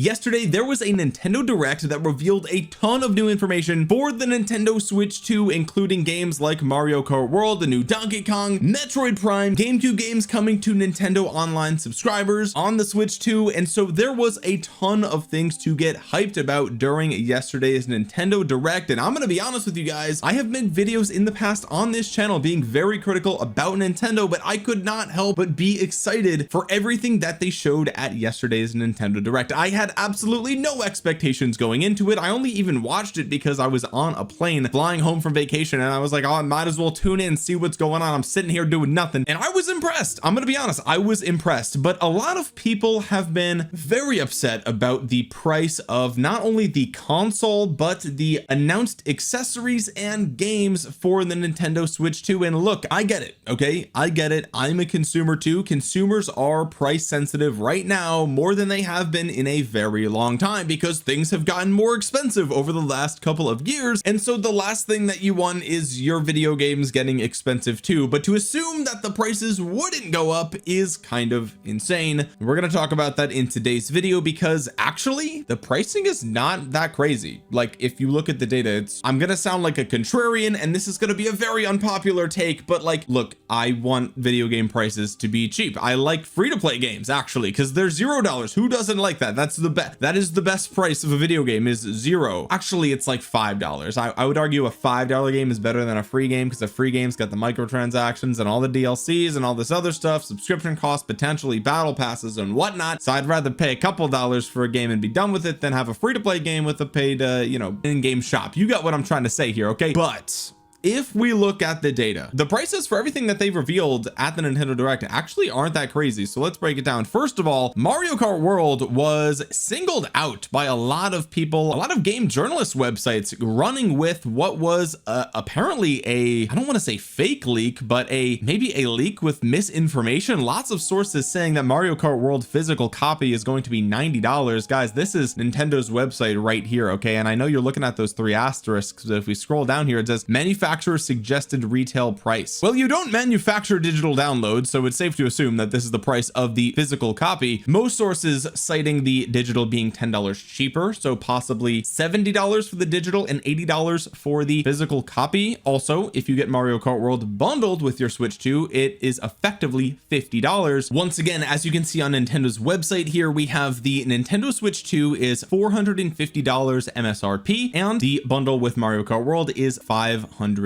yesterday there was a Nintendo Direct that revealed a ton of new information for the Nintendo Switch 2, including games like Mario Kart World, the new Donkey Kong, Metroid Prime, GameCube games coming to Nintendo Online subscribers on the Switch 2. And so there was a ton of things to get hyped about during yesterday's Nintendo Direct. And I'm going to be honest with you guys, I have made videos in the past on this channel being very critical about Nintendo, but I could not help but be excited for everything that they showed at yesterday's Nintendo Direct. I had absolutely no expectations going into it. I only even watched it because I was on a plane flying home from vacation, and I was like, oh, I might as well tune in, see what's going on. I'm sitting here doing nothing, and I was impressed. I'm gonna be honest, I was impressed. But a lot of people have been very upset about the price of not only the console but the announced accessories and games for the Nintendo Switch 2. And look, I get it, okay? I get it. I'm a consumer too. Consumers are price sensitive right now more than they have been in a very long time, because things have gotten more expensive over the last couple of years. And so the last thing that you want is your video games getting expensive too. But to assume that the prices wouldn't go up is kind of insane. We're going to talk about that in today's video, because actually the pricing is not that crazy. Like, if you look at the data, I'm going to sound like a contrarian, and this is going to be a very unpopular take, but like, look, I want video game prices to be cheap. I like free-to-play games actually, because they're $0. Who doesn't like that? That's the best. That is the best price of a video game, is $0. Actually, it's like $5. I would argue a $5 game is better than a free game, because a free game's got the microtransactions and all the DLCs and all this other stuff, subscription costs, potentially battle passes and whatnot. So I'd rather pay a couple dollars for a game and be done with it than have a free-to-play game with a paid in-game shop. You got what I'm trying to say here, okay? But if we look at the data, the prices for everything that they've revealed at the Nintendo Direct actually aren't that crazy. So let's break it down. First of all, Mario Kart World was singled out by a lot of people, a lot of game journalist websites, running with what was apparently I don't want to say fake leak, but maybe a leak with misinformation. Lots of sources saying that Mario Kart World physical copy is going to be $90. Guys, this is Nintendo's website right here, okay? And I know you're looking at those 3 asterisks, but if we scroll down here, it says manufacturer suggested retail price. Well, you don't manufacture digital downloads, so it's safe to assume that this is the price of the physical copy. Most sources citing the digital being $10 cheaper, so possibly $70 for the digital and $80 for the physical copy. Also, if you get Mario Kart World bundled with your Switch 2, it is effectively $50. Once again, as you can see on Nintendo's website here, we have the Nintendo Switch 2 is $450 MSRP, and the bundle with Mario Kart World is $500.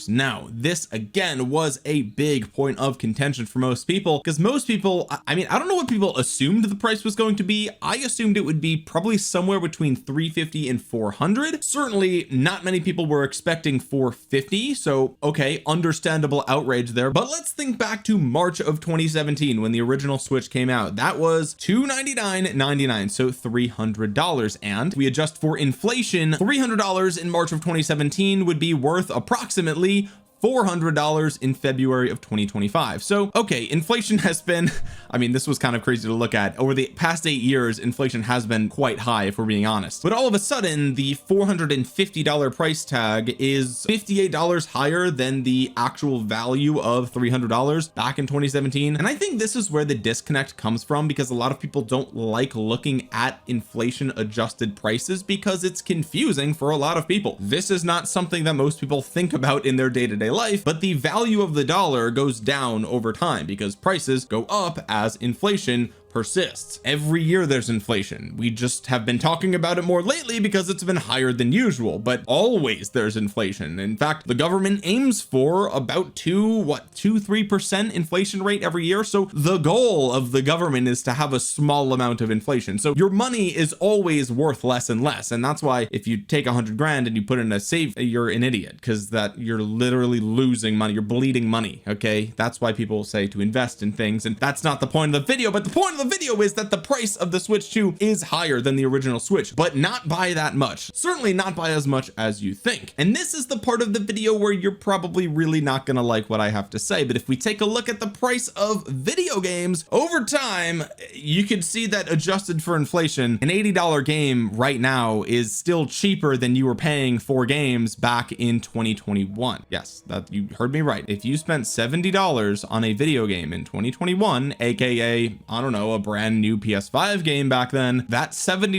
Now, this again was a big point of contention for most people, because most people, I mean, I don't know what people assumed the price was going to be. I assumed it would be probably somewhere between $350 and $400. Certainly not many people were expecting $450. So, okay, understandable outrage there. But let's think back to March of 2017 when the original Switch came out. That was $299.99, so $300. And we adjust for inflation, $300 in March of 2017 would be worth approximately $400 in February of 2025. So, okay, inflation has been, I mean, this was kind of crazy to look at. Over the past 8 years, inflation has been quite high, if we're being honest. But all of a sudden, the $450 price tag is $58 higher than the actual value of $300 back in 2017. And I think this is where the disconnect comes from, because a lot of people don't like looking at inflation adjusted prices because it's confusing for a lot of people. This is not something that most people think about in their day-to-day life, but the value of the dollar goes down over time because prices go up as inflation persists. Every year there's inflation. We just have been talking about it more lately because it's been higher than usual, but always there's inflation. In fact, the government aims for about 2-3% inflation rate every year. So the goal of the government is to have a small amount of inflation. So your money is always worth less and less. And that's why if you take 100 grand and you put in a save, you're an idiot, because that you're literally losing money. You're bleeding money. Okay. That's why people say to invest in things. And that's not the point of the video, but the point of the video is that the price of the Switch 2 is higher than the original Switch, but not by that much. Certainly not by as much as you think. And this is the part of the video where you're probably really not going to like what I have to say. But if we take a look at the price of video games over time, you can see that adjusted for inflation, an $80 game right now is still cheaper than you were paying for games back in 2021. Yes, that you heard me right. If you spent $70 on a video game in 2021, aka I don't know, a brand new PS5 game back then, that $70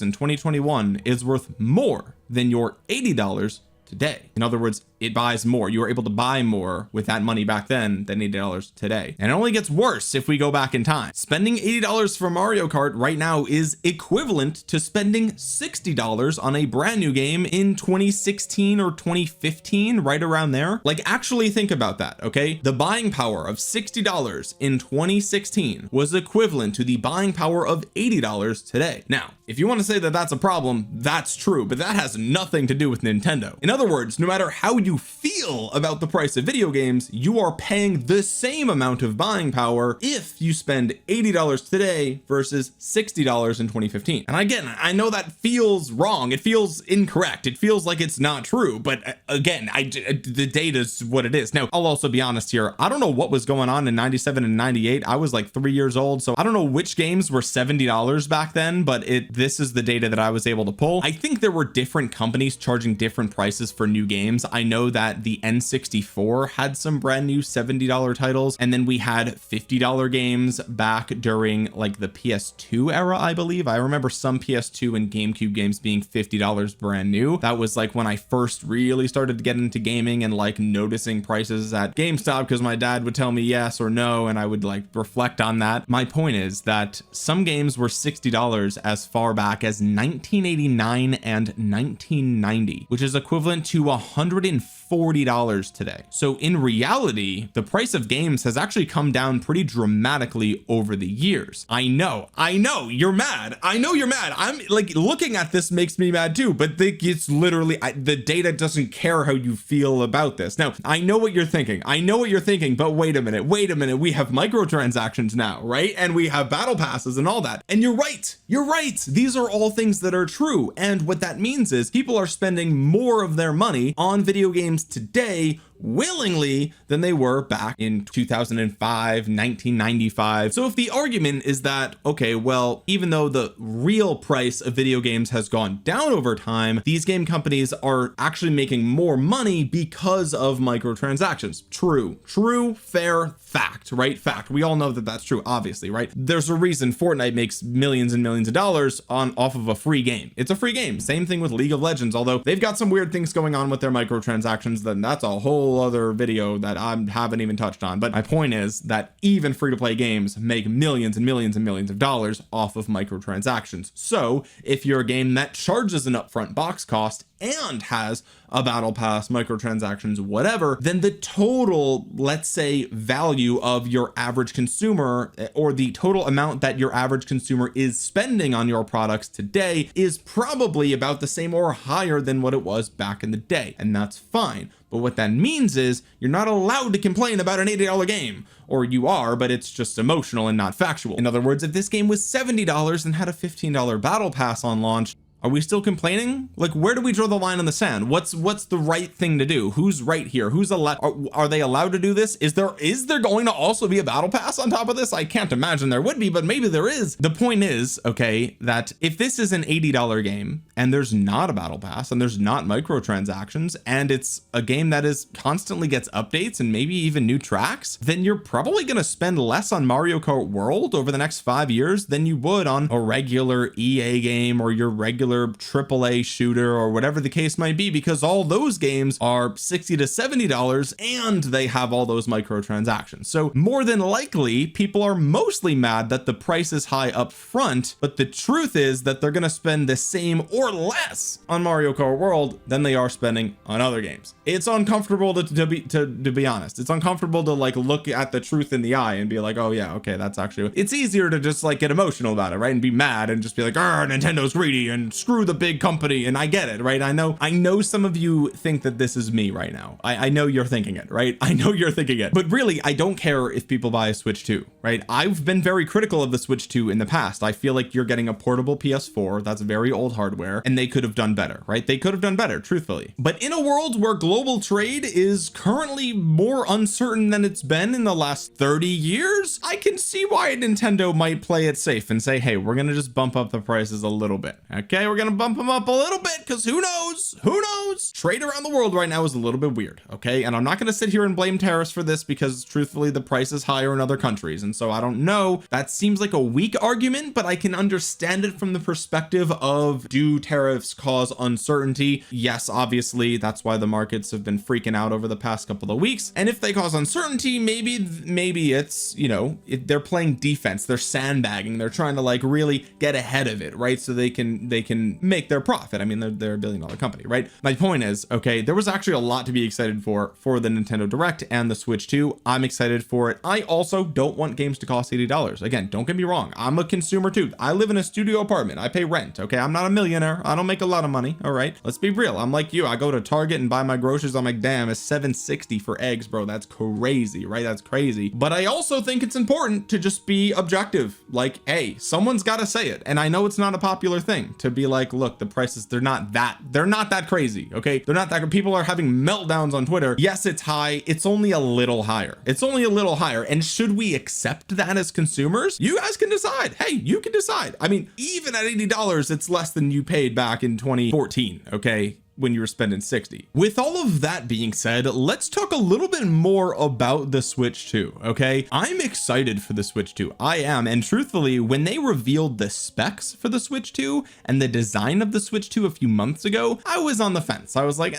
in 2021 is worth more than your $80 today. In other words, it buys more. You were able to buy more with that money back then than $80 today. And it only gets worse if we go back in time. Spending $80 for Mario Kart right now is equivalent to spending $60 on a brand new game in 2016 or 2015, right around there. Like, actually think about that, okay? The buying power of $60 in 2016 was equivalent to the buying power of $80 today. Now, if you want to say that that's a problem, that's true, but that has nothing to do with Nintendo. In other words, no matter how you feel about the price of video games, you are paying the same amount of buying power if you spend $80 today versus $60 in 2015. And again, I know that feels wrong. It feels incorrect. It feels like it's not true. But again, the data is what it is. Now, I'll also be honest here. I don't know what was going on in 97 and 98. I was like 3 years old. So I don't know which games were $70 back then, but this is the data that I was able to pull. I think there were different companies charging different prices for new games. I know that the N64 had some brand new $70 titles, and then we had $50 games back during like the PS2 era, I believe. I remember some PS2 and GameCube games being $50 brand new. That was like when I first really started to get into gaming and like noticing prices at GameStop, because my dad would tell me yes or no, and I would like reflect on that. My point is that some games were $60 as far back as 1989 and 1990, which is equivalent to $140 today. So in reality, the price of games has actually come down pretty dramatically over the years. I know you're mad. I know you're mad. I'm like, looking at this makes me mad too, but it's literally, the data doesn't care how you feel about this. Now, I know what you're thinking. But wait a minute. We have microtransactions now, right? And we have battle passes and all that. And you're right. These are all things that are true. And what that means is people are spending more of their money on video games today willingly than they were back in 2005, 1995. So if the argument is that, okay, well, even though the real price of video games has gone down over time, these game companies are actually making more money because of microtransactions. True, fair, fact, right? Fact. We all know that that's true, obviously, right? There's a reason Fortnite makes millions and millions of dollars off of a free game. It's a free game. Same thing with League of Legends, although they've got some weird things going on with their microtransactions, then that's a whole other video that I haven't even touched on. But my point is that even free-to-play games make millions and millions and millions of dollars off of microtransactions. So if you're a game that charges an upfront box cost and has a battle pass, microtransactions, whatever, then the total, let's say, value of your average consumer, or the total amount that your average consumer is spending on your products today, is probably about the same or higher than what it was back in the day. And that's fine. But what that means is you're not allowed to complain about an $80 game, or you are, but it's just emotional and not factual. In other words, if this game was $70 and had a $15 battle pass on launch, are we still complaining? Like, where do we draw the line on the sand? What's the right thing to do? Who's right here? Who's allowed? Are they allowed to do this? Is there going to also be a battle pass on top of this? I can't imagine there would be, but maybe there is. The point is, okay, that if this is an $80 game and there's not a battle pass and there's not microtransactions and it's a game that is constantly gets updates and maybe even new tracks, then you're probably going to spend less on Mario Kart World over the next 5 years than you would on a regular EA game or your regular AAA shooter or whatever the case might be, because all those games are $60 to $70 and they have all those microtransactions. So more than likely, people are mostly mad that the price is high up front, but the truth is that they're going to spend the same or less on Mario Kart World than they are spending on other games. It's uncomfortable to be honest. It's uncomfortable to like look at the truth in the eye and be like, oh yeah, okay, that's actually, it's easier to just like get emotional about it, right? And be mad and just be like, Nintendo's greedy and screw the big company. And I get it, right? I know some of you think that this is me right now. I know you're thinking it, right? I know you're thinking it, but really, I don't care if people buy a Switch 2, right? I've been very critical of the Switch 2 in the past. I feel like you're getting a portable PS4 that's very old hardware, and they could have done better, right? They could have done better, truthfully. But in a world where global trade is currently more uncertain than it's been in the last 30 years, I can see why Nintendo might play it safe and say, hey, we're gonna just bump up the prices a little bit. Okay, we're gonna bump them up a little bit because who knows, trade around the world right now is a little bit weird. Okay, and I'm not going to sit here and blame tariffs for this because truthfully the price is higher in other countries, and so I don't know, that seems like a weak argument, but I can understand it from the perspective of, do tariffs cause uncertainty? Yes, obviously that's why the markets have been freaking out over the past couple of weeks, and if they cause uncertainty, maybe it's, you know, they're playing defense, they're sandbagging, they're trying to like really get ahead of it, right? So they can make their profit. I mean, they're $1 billion company, right? My point is, okay, there was actually a lot to be excited for the Nintendo Direct and the Switch 2. I'm excited for it. I also don't want games to cost $80. Again, don't get me wrong, I'm a consumer too. I live in a studio apartment, I pay rent. Okay, I'm not a millionaire, I don't make a lot of money. All right, let's be real, I'm like you, I go to Target and buy my groceries, I'm like, damn, it's $7.60 for eggs, bro. That's crazy, right? That's crazy. But I also think it's important to just be objective. Like, hey, someone's got to say it, and I know it's not a popular thing to be like, look, the prices, they're not that crazy. Okay, they're not that, people are having meltdowns on Twitter. Yes, it's high, it's only a little higher, and should we accept that as consumers? You guys can decide. Hey, you can decide. I mean, even at $80, it's less than you paid back in 2014. Okay, when you were spending 60. With all of that being said, let's talk a little bit more about the Switch 2. Okay, I'm excited for the Switch 2. I am, and truthfully, when they revealed the specs for the Switch 2 and the design of the Switch 2 a few months ago, I was on the fence. I was like,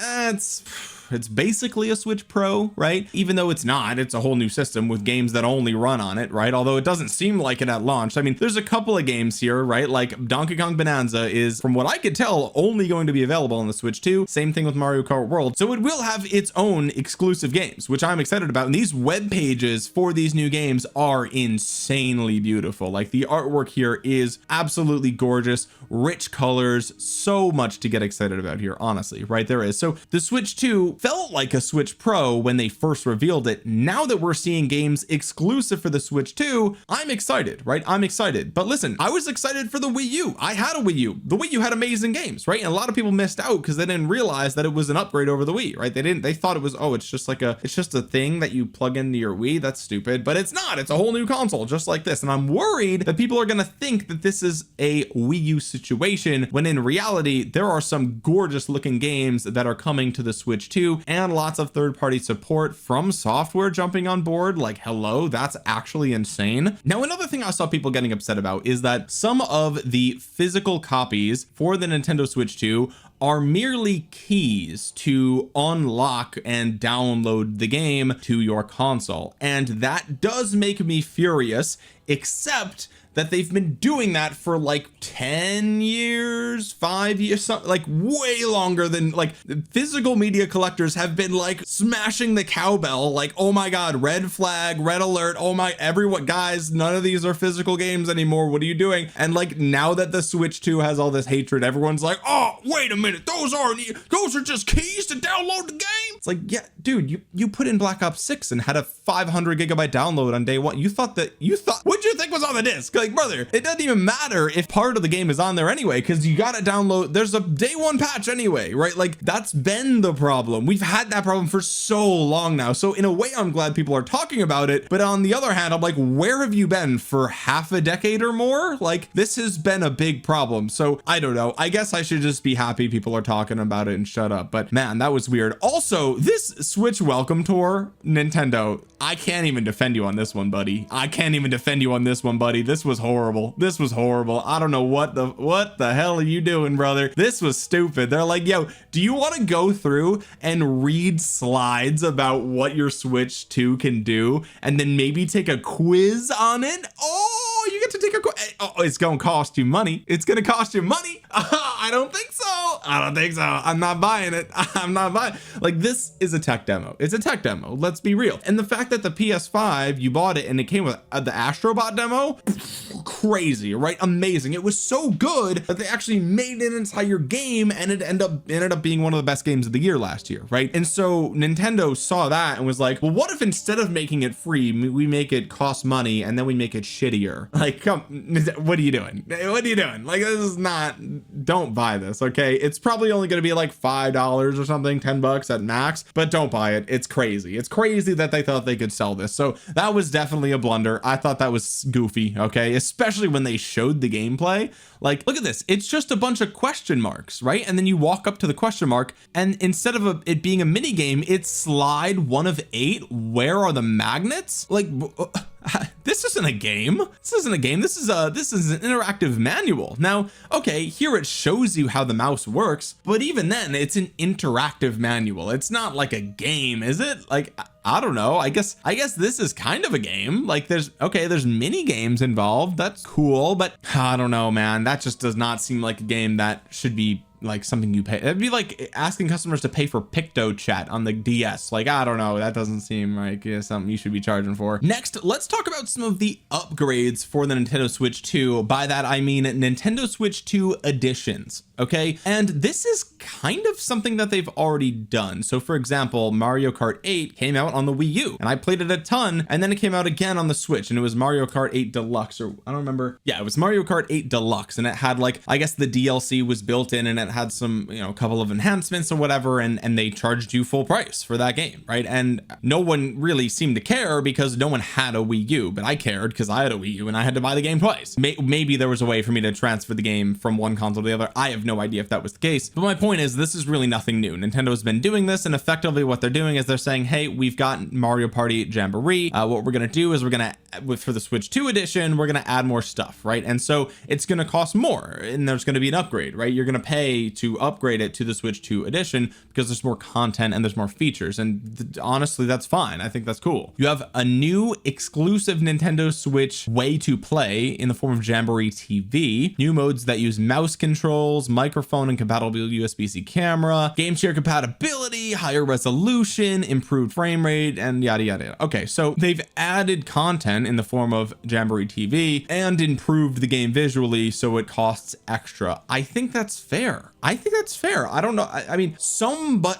it's basically a Switch Pro, right? Even though it's not, it's a whole new system with games that only run on it, right? Although it doesn't seem like it at launch. I mean, there's a couple of games here, right? Like Donkey Kong Bonanza is, from what I could tell, only going to be available on the Switch 2. Same thing with Mario Kart World. So it will have its own exclusive games, which I'm excited about. And these web pages for these new games are insanely beautiful. Like the artwork here is absolutely gorgeous, rich colors, so much to get excited about here, honestly, right? There is. So the Switch 2 felt like a Switch Pro when they first revealed it. Now that we're seeing games exclusive for the Switch 2, I'm excited, right? I'm excited. But listen, I was excited for the Wii U. I had a Wii U. The Wii U had amazing games, right? And a lot of people missed out because they didn't realize that it was an upgrade over the Wii, right? They thought it was, oh, it's just a thing that you plug into your Wii. That's stupid, but it's not. It's a whole new console just like this. And I'm worried that people are going to think that this is a Wii U situation, when in reality, there are some gorgeous looking games that are coming to the Switch 2 and lots of third-party support from software jumping on board. Like, hello, that's actually insane. Now, another thing I saw people getting upset about is that some of the physical copies for the Nintendo Switch 2 are merely keys to unlock and download the game to your console. And that does make me furious, except that they've been doing that for like 10 years, 5 years, something like way longer than, like, physical media collectors have been like smashing the cowbell, like, oh my god, red flag, red alert, oh my, everyone, guys, none of these are physical games anymore, what are you doing? And like, now that the Switch 2 has all this hatred, everyone's like, oh wait a minute, those are just keys to download the game. It's like, yeah, dude, you put in Black Ops 6 and had a 500 gigabyte download on day one. You thought what'd you think was on the disc? Like, brother, it doesn't even matter if part of the game is on there anyway, because you got to download, there's a day one patch anyway, right? Like, that's been the problem. We've had that problem for so long now. So in a way, I'm glad people are talking about it, but on the other hand, I'm like, where have you been for half a decade or more? Like, this has been a big problem. So I don't know, I guess I should just be happy people are talking about it and shut up. But man, that was weird. Also, this Switch welcome tour, Nintendo, I can't even defend you on this one, buddy. This was horrible. I don't know what the hell are you doing, brother? This was stupid. They're like, yo, do you want to go through and read slides about what your Switch 2 can do and then maybe take a quiz on it? Oh, you get to take a quiz. Oh, it's gonna cost you money. I don't think so. I'm not buying it. Like, this is a tech demo. It's a tech demo, let's be real. And the fact that the PS5, you bought it and it came with the Astrobot demo, crazy, right? Amazing. It was so good that they actually made an entire game, and it ended up being one of the best games of the year last year, right? And so Nintendo saw that and was like, well, what if instead of making it free, we make it cost money and then we make it shittier? Like, come, what are you doing? Like, this is not, don't buy this. Okay, it's probably only going to be like $5 or something, $10 at max, but don't buy it. It's crazy. It's crazy that they thought they could sell this. So that was definitely a blunder. I thought that was goofy. Okay, especially when they showed the gameplay. Like, look at this. It's just a bunch of question marks, right? And then you walk up to the question mark, and instead of it being a mini game, it's slide 1 of 8. Where are the magnets? Like, this isn't a game. This isn't a game. This is an interactive manual. Now, okay, here it shows you how the mouse works, but even then, it's an interactive manual. It's not like a game, is it? Like, I don't know. I guess this is kind of a game. Like, there's mini games involved. That's cool, but I don't know, man. That just does not seem like a game that should be like something you pay. It'd be like asking customers to pay for Picto Chat on the DS. Like, I don't know, that doesn't seem like something you should be charging for. Next, let's talk about some of the upgrades for the Nintendo Switch 2. By that I mean Nintendo Switch 2 editions. Okay, and this is kind of something that they've already done. So for example, Mario Kart 8 came out on the Wii U and I played it a ton, and then it came out again on the Switch, and it was Mario Kart 8 Deluxe, or I don't remember. Yeah, it was Mario Kart 8 Deluxe, and it had, like, I guess the DLC was built in, and it had some, you know, a couple of enhancements or whatever, and they charged you full price for that game, right? And no one really seemed to care because no one had a Wii U, but I cared because I had a Wii U and I had to buy the game twice. Maybe there was a way for me to transfer the game from one console to the other. I have no idea if that was the case, but my point is, this is really nothing new. Nintendo's been doing this, and effectively what they're doing is they're saying, hey, we've got Mario Party Jamboree. What we're gonna do is for the Switch 2 edition, we're gonna add more stuff, right? And so it's gonna cost more, and there's gonna be an upgrade, right? You're gonna pay to upgrade it to the Switch 2 edition because there's more content and there's more features, and honestly, that's fine. I think that's cool. You have a new exclusive Nintendo Switch way to play in the form of Jamboree TV, new modes that use mouse controls, microphone and compatible USB-C camera, game share compatibility, higher resolution, improved frame rate, and yada yada yada. Okay, so they've added content in the form of Jamboree TV and improved the game visually, so it costs extra. I think that's fair. I don't know. I mean,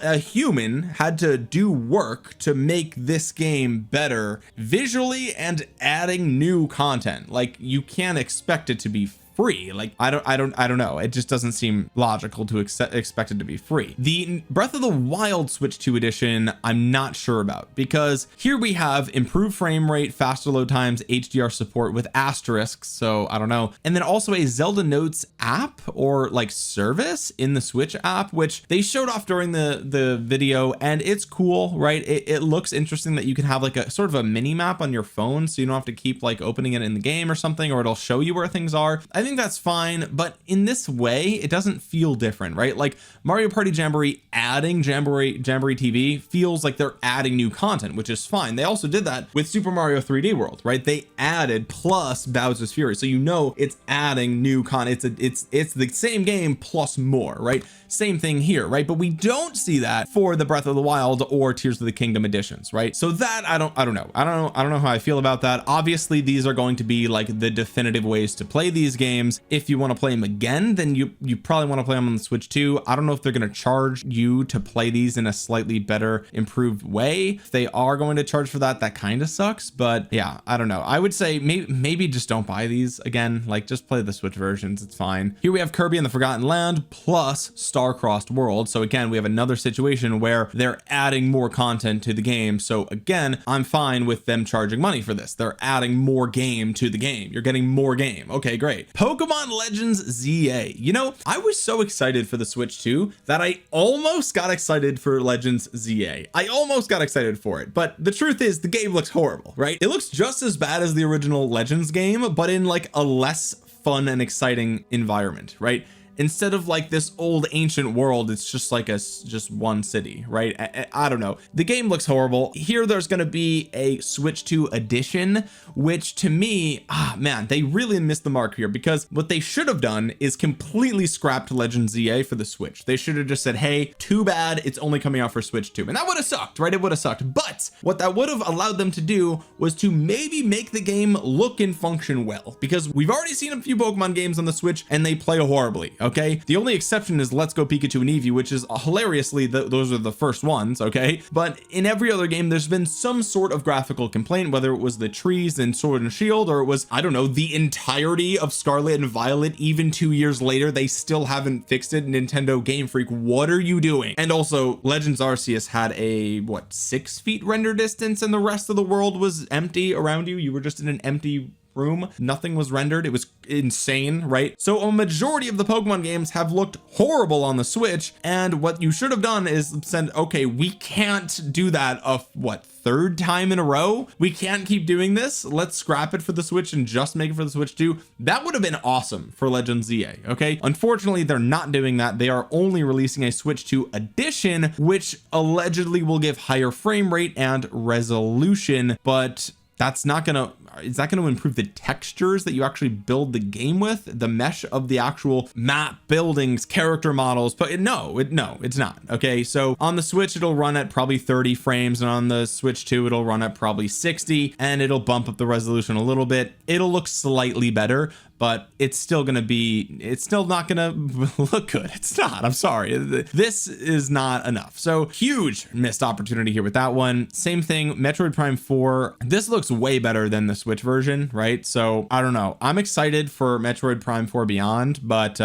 a human had to do work to make this game better visually and adding new content. Like, you can't expect it to be free. Like, I don't know. It just doesn't seem logical to expect it to be free. The Breath of the Wild Switch 2 edition, I'm not sure about, because here we have improved frame rate, faster load times, HDR support with asterisks. So I don't know. And then also a Zelda Notes app or like service in the Switch app, which they showed off during the video, and it's cool, right? It looks interesting that you can have like a sort of a mini map on your phone, so you don't have to keep like opening it in the game or something, or it'll show you where things are. I think that's fine, but in this way, it doesn't feel different, right? Like Mario Party Jamboree adding Jamboree TV feels like they're adding new content, which is fine. They also did that with Super Mario 3D World, right? They added plus Bowser's Fury, so you know it's adding new content. It's the same game plus more, right? Same thing here, right? But we don't see that for the Breath of the Wild or Tears of the Kingdom editions, right? So that I don't know how I feel about that. Obviously, these are going to be like the definitive ways to play these games. If you want to play them again, then you probably want to play them on the Switch 2. I don't know if they're going to charge you to play these in a slightly better, improved way. If they are going to charge for that, that kind of sucks. But yeah, I don't know. I would say maybe just don't buy these again. Like, just play the Switch versions. It's fine. Here we have Kirby and the Forgotten Land plus Star-Crossed World. So again, we have another situation where they're adding more content to the game. So again, I'm fine with them charging money for this. They're adding more game to the game. You're getting more game. Okay, great. Pokemon Legends ZA. You know, I was so excited for the Switch 2 that I almost got excited for Legends ZA. I almost got excited for it, but the truth is the game looks horrible, right? It looks just as bad as the original Legends game, but in like a less fun and exciting environment, right? Instead of like this old ancient world, it's just like just one city, right? I don't know. The game looks horrible. Here there's going to be a Switch 2 edition, which to me, man, they really missed the mark here, because what they should have done is completely scrapped Legends ZA for the Switch. They should have just said, hey, too bad, it's only coming out for Switch 2. And that would have sucked, right? It would have sucked. But what that would have allowed them to do was to maybe make the game look and function well, because we've already seen a few Pokemon games on the Switch and they play horribly. okay? The only exception is Let's Go Pikachu and Eevee, which is hilariously those are the first ones, okay? But in every other game there's been some sort of graphical complaint, whether it was the trees in Sword and Shield, or it was, I don't know, the entirety of Scarlet and Violet. Even 2 years later they still haven't fixed it. Nintendo Game Freak, what are you doing? And also Legends Arceus had a what, 6 feet render distance, and the rest of the world was empty around you. You were just in an empty room, nothing was rendered. It was insane, right? So a majority of the Pokemon games have looked horrible on the Switch, and what you should have done is said, okay, we can't do that a what, 3rd time in a row. We can't keep doing this. Let's scrap it for the Switch and just make it for the Switch 2. That would have been awesome for Legends ZA. Okay, unfortunately they're not doing that. They are only releasing a Switch 2 edition, which allegedly will give higher frame rate and resolution, but that's not gonna, is that going to improve the textures that you actually build the game with, the mesh of the actual map, buildings, character models? But no, it's not. Okay, so on the Switch it'll run at probably 30 frames, and on the Switch 2 it'll run at probably 60, and it'll bump up the resolution a little bit. It'll look slightly better, but it's still not gonna look good. It's not, I'm sorry, this is not enough. So huge missed opportunity here with that one. Same thing, Metroid Prime 4, this looks way better than the Switch version, right? So I don't know, I'm excited for Metroid Prime 4 Beyond, but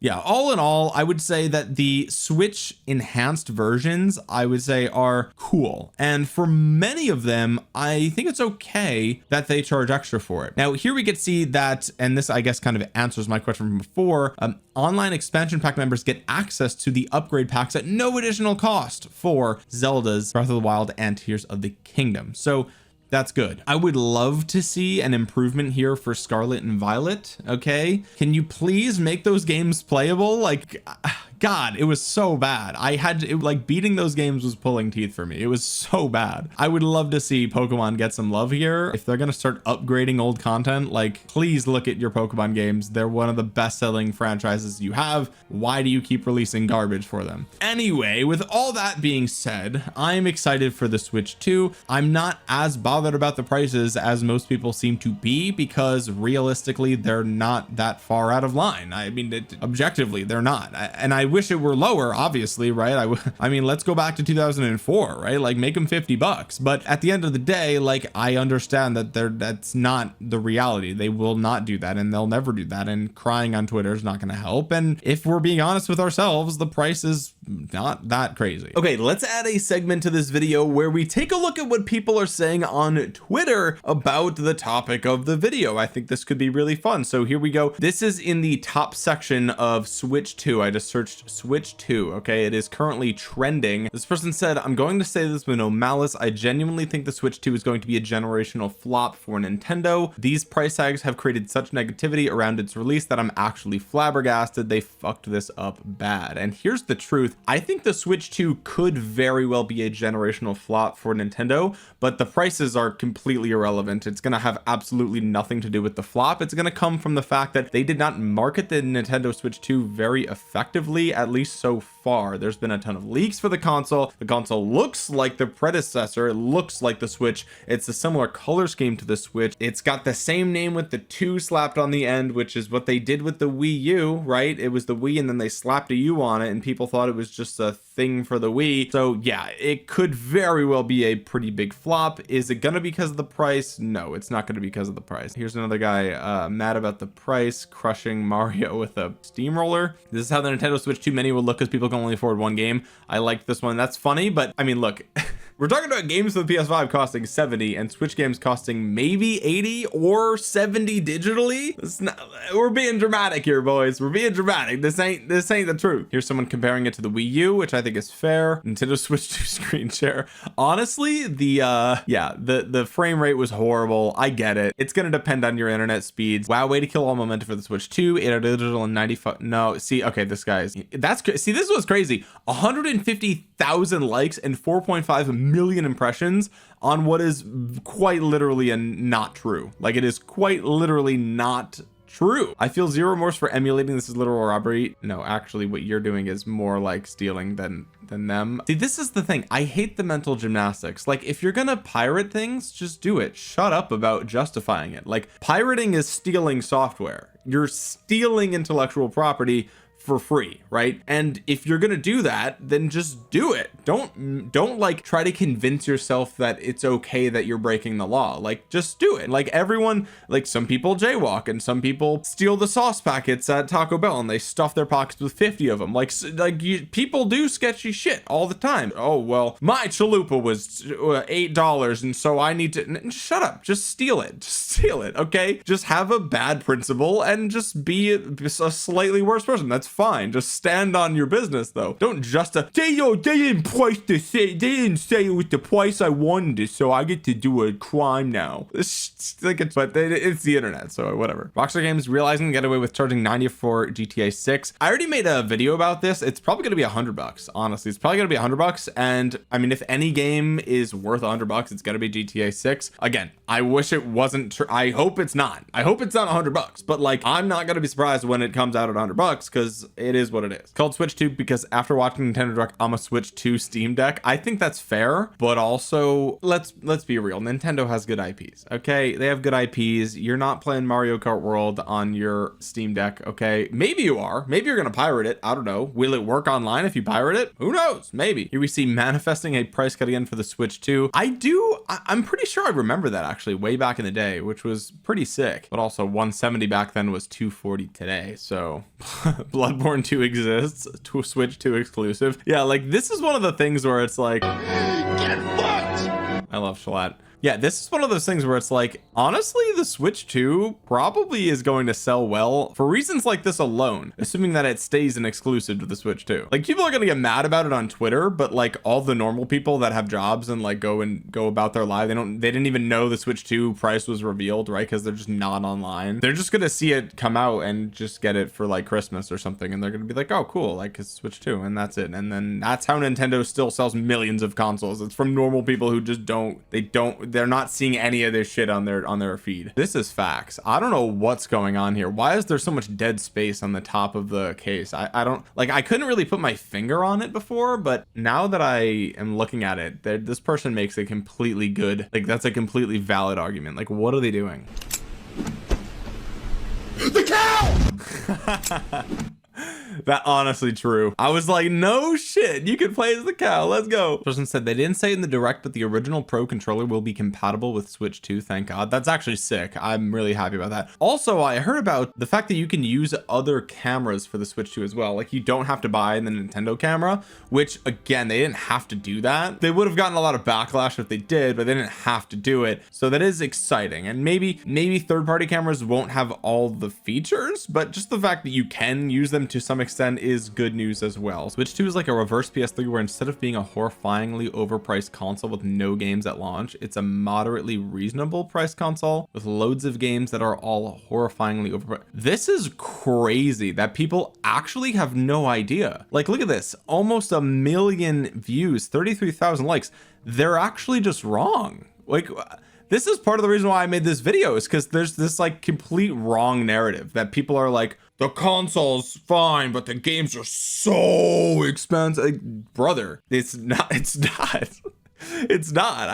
yeah, all in all, I would say that the Switch enhanced versions, I would say, are cool, and for many of them I think it's okay that they charge extra for it. Now here we get to see that, and this I guess kind of answers my question from before, online expansion pack members get access to the upgrade packs at no additional cost for Zelda's Breath of the Wild and Tears of the Kingdom. So that's good. I would love to see an improvement here for Scarlet and Violet. Okay, can you please make those games playable? Like, God, it was so bad. Like beating those games was pulling teeth for me. It was so bad. I would love to see Pokemon get some love here. If they're gonna start upgrading old content, like, please look at your Pokemon games. They're one of the best selling franchises you have. Why do you keep releasing garbage for them? Anyway, with all that being said, I'm excited for the Switch 2. I'm not as bothered about the prices as most people seem to be, because realistically they're not that far out of line. I mean, objectively they're not, and I wish it were lower, obviously, right? I mean, let's go back to 2004, right? Like, make them $50, but at the end of the day, like, I understand that that's not the reality. They will not do that, and they'll never do that, and crying on Twitter is not going to help. And if we're being honest with ourselves, the price is not that crazy. Okay, let's add a segment to this video where we take a look at what people are saying on Twitter about the topic of the video. I think this could be really fun. So here we go. This is in the top section of Switch 2. I just searched Switch 2. Okay, it is currently trending. This person said, I'm going to say this with no malice, I genuinely think the Switch 2 is going to be a generational flop for Nintendo. These price tags have created such negativity around its release that I'm actually flabbergasted. They fucked this up bad. And here's the truth, I think the Switch 2 could very well be a generational flop for Nintendo, but the prices are completely irrelevant. It's going to have absolutely nothing to do with the flop. It's going to come from the fact that they did not market the Nintendo Switch 2 very effectively, at least so far. There's been a ton of leaks for the console. The console looks like the predecessor. It looks like the Switch. It's a similar color scheme to the Switch. It's got the same name with the 2 slapped on the end, which is what they did with the Wii U, right? It was the Wii and then they slapped a U on it, and people thought it was just a thing for the Wii. So yeah, it could very well be a pretty big flop. Is it gonna be because of the price? No, it's not gonna be because of the price. Here's another guy mad about the price, crushing Mario with a steamroller. This is how the Nintendo Switch 2 mini will look because people can only afford one game. I liked this one. That's funny, but I mean, look, we're talking about games for the PS5 costing 70 and Switch games costing maybe 80 or 70 digitally. It's not, we're being dramatic here, boys. We're being dramatic. This ain't the truth. Here's someone comparing it to the Wii U, which I think is fair. Nintendo Switch 2 screen share. Honestly, the frame rate was horrible. I get it. It's gonna depend on your internet speeds. Wow, way to kill all momentum for the Switch 2. 8 digital and 95. No, see, okay, this guy's see, this was crazy. 150,000 likes and 4.5 million impressions on what is quite literally not true. Like, it is quite literally not true. I feel zero remorse for emulating. This is literal robbery. No, actually what you're doing is more like stealing than them. See, this is the thing. I hate the mental gymnastics. Like, if you're gonna pirate things, just do it. Shut up about justifying it. Like, pirating is stealing software. You're stealing intellectual property for free, right? And if you're gonna do that, then just do it. Don't like try to convince yourself that it's okay that you're breaking the law. Like, just do it. Like, everyone, like, some people jaywalk and some people steal the sauce packets at Taco Bell and they stuff their pockets with 50 of them. Like people do sketchy shit all the time. Oh, well, my chalupa was $8 and so I need to shut up. Just steal it. Just steal it. Okay, just have a bad principle and just be a slightly worse person. That's fine. Just stand on your business, though. Don't just they didn't price the say, they didn't say it was the price I wanted, so I get to do a crime now. But it's the internet, so whatever. Rockstar Games realizing to get away with charging 90 for GTA 6. I already made a video about this. It's probably gonna be $100. Honestly, it's probably gonna be $100. And I mean, if any game is worth $100, it's gonna be GTA 6. Again, I wish it wasn't. I hope it's not. I hope it's not $100. But like, I'm not gonna be surprised when it comes out at $100 because it is what it is. It's called Switch 2 because after watching Nintendo Direct, I'm a Switch 2 Steam Deck. I think that's fair, but also let's be real. Nintendo has good IPs. Okay, they have good IPs. You're not playing Mario Kart World on your Steam Deck. Okay, maybe you are. Maybe you're gonna pirate it. I don't know. Will it work online if you pirate it? Who knows? Maybe. Here we see manifesting a price cut again for the Switch 2. I'm pretty sure I remember that actually way back in the day, which was pretty sick. But also 170 back then was 240 today. So Bloodborne 2 exists. To Switch 2 exclusive. Yeah, like this is one of the things where it's like, get fucked. I love Shalat. Yeah, this is one of those things where it's like, honestly, the Switch 2 probably is going to sell well for reasons like this alone, assuming that it stays an exclusive to the Switch 2. Like, people are going to get mad about it on Twitter, but like all the normal people that have jobs and like go about their life, they didn't even know the Switch 2 price was revealed, right? Because they're just not online. They're just going to see it come out and just get it for like Christmas or something. And they're going to be like, oh, cool. Like, it's Switch 2 and that's it. And then that's how Nintendo still sells millions of consoles. It's from normal people who just they're not seeing any of this shit on their feed. This is facts. I don't know what's going on here. Why is there so much dead space on the top of the case? I don't like, I couldn't really put my finger on it before, but now that I am looking at it, this person makes a completely good, like, that's a completely valid argument. Like, what are they doing? The cow! That honestly true. I was like, no shit, you can play as the cow, let's go. Person said they didn't say it in the direct, but the original Pro controller will be compatible with Switch 2. Thank God. That's actually sick. I'm really happy about that. Also, I heard about the fact that you can use other cameras for the Switch 2 as well. Like, you don't have to buy the Nintendo camera, which again, they didn't have to do that. They would have gotten a lot of backlash if they did, but they didn't have to do it. So that is exciting. And maybe third-party cameras won't have all the features, but just the fact that you can use them to some extent is good news as well. Switch 2 is like a reverse PS3 where instead of being a horrifyingly overpriced console with no games at launch, it's a moderately reasonable price console with loads of games that are all horrifyingly overpriced. This is crazy that people actually have no idea. Like, look at this, almost 1 million views, 33,000 likes. They're actually just wrong. Like, this is part of the reason why I made this video, is because there's this like complete wrong narrative that people are like, the console's fine, but the games are so expensive. Like, brother, it's not. It's not.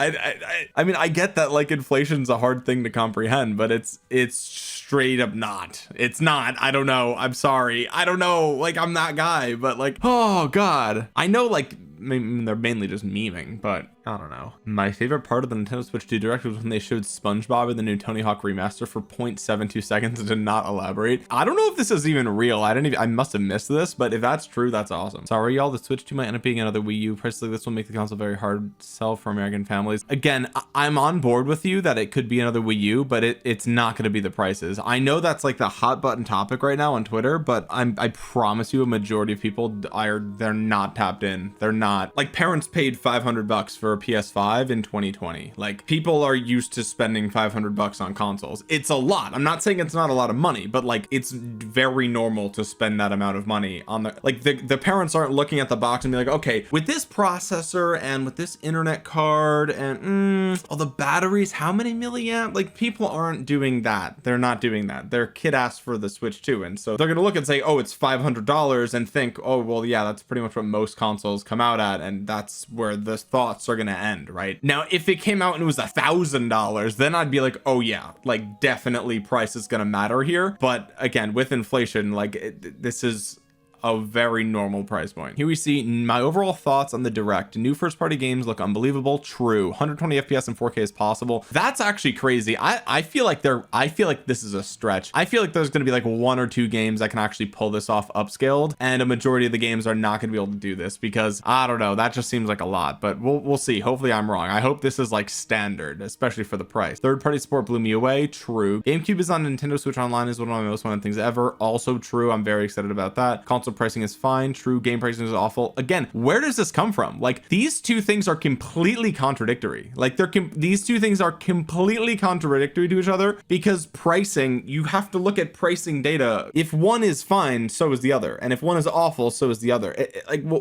I mean, I get that like inflation's a hard thing to comprehend, but it's straight up not. It's not. I don't know. I'm sorry. I don't know. Like, I'm that guy, but like, oh God, I know, like, they're mainly just memeing, but I don't know. My favorite part of the Nintendo Switch 2 Direct was when they showed SpongeBob in the new Tony Hawk remaster for 0.72 seconds and did not elaborate. I don't know if this is even real. I must have missed this, but if that's true, that's awesome. Sorry, y'all, the Switch 2 might end up being another Wii U. Prices like this will make the console very hard to sell for American families. Again, I'm on board with you that it could be another Wii U, but it's not going to be the prices. I know that's like the hot button topic right now on Twitter, but I promise you a majority of people they're not tapped in. They're not. Like, parents paid $500 for a PS5 in 2020. Like, people are used to spending $500 on consoles. It's a lot. I'm not saying it's not a lot of money, but like, it's very normal to spend that amount of money on the parents aren't looking at the box and be like, okay, with this processor and with this internet card and all the batteries, how many milliamp? Like, people aren't doing that. They're not doing that. Their kid asked for the Switch 2, and so they're gonna look and say, oh, it's $500, and think, oh, well, yeah, that's pretty much what most consoles come out at, and that's where the thoughts are gonna end, right? Now, if it came out and it was $1,000, then I'd be like, oh yeah, like, definitely price is gonna matter here. But again, with inflation, like, this is a very normal price point. Here we see my overall thoughts on the direct. New first party games look unbelievable. True. 120 FPS and 4K is possible. That's actually crazy. I feel like this is a stretch. I feel like there's going to be like 1 or 2 games that can actually pull this off upscaled, and a majority of the games are not going to be able to do this, because I don't know, that just seems like a lot, but we'll see. Hopefully I'm wrong. I hope this is like standard, especially for the price. Third party support blew me away. True. GameCube is on Nintendo Switch Online is one of my most wanted things ever. Also true. I'm very excited about that. Console pricing is fine. True. Game pricing is awful. Again, where does this come from? Like, these two things are completely contradictory. Like, these two things are completely contradictory to each other, because pricing, you have to look at pricing data. If one is fine, so is the other, and if one is awful, so is the other.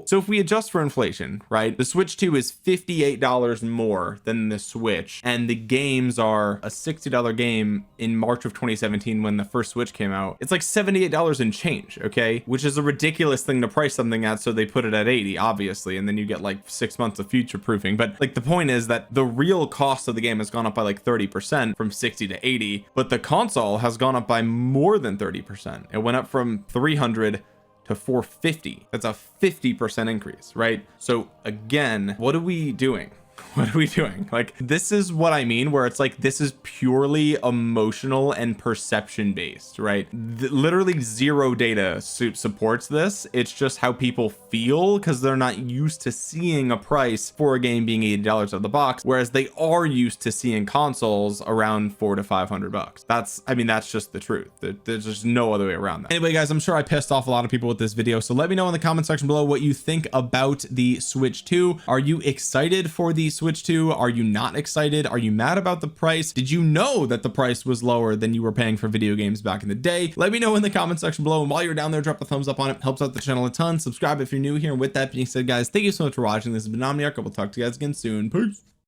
So if we adjust for inflation, right, the Switch 2 is $58 more than the Switch, and the games are a $60 game in March of 2017 when the first Switch came out. It's like $78 and change, okay, which is a ridiculous thing to price something at, so they put it at 80, obviously, and then you get like 6 months of future proofing. But like, the point is that the real cost of the game has gone up by like 30% from 60 to 80, but the console has gone up by more than 30%. It went up from 300 to 450. That's a 50% increase, right? So again, what are we doing? What are we doing? Like, this is what I mean, where it's like, this is purely emotional and perception based, right? Literally zero data supports this. It's just how people feel, because they're not used to seeing a price for a game being $80 out of the box, whereas they are used to seeing consoles around $400 to $500. That's just the truth. There's just no other way around that. Anyway, guys, I'm sure I pissed off a lot of people with this video, so let me know in the comment section below what you think about the Switch 2. Are you excited for the Switch 2? Are you not excited? Are you mad about the price? Did you know that the price was lower than you were paying for video games back in the day? Let me know in the comment section below, and while you're down there, drop a thumbs up on it. Helps out the channel a ton. Subscribe if you're new here, and with that being said, guys, thank you so much for watching. This has been Omniarch. I will talk to you guys again soon. Peace.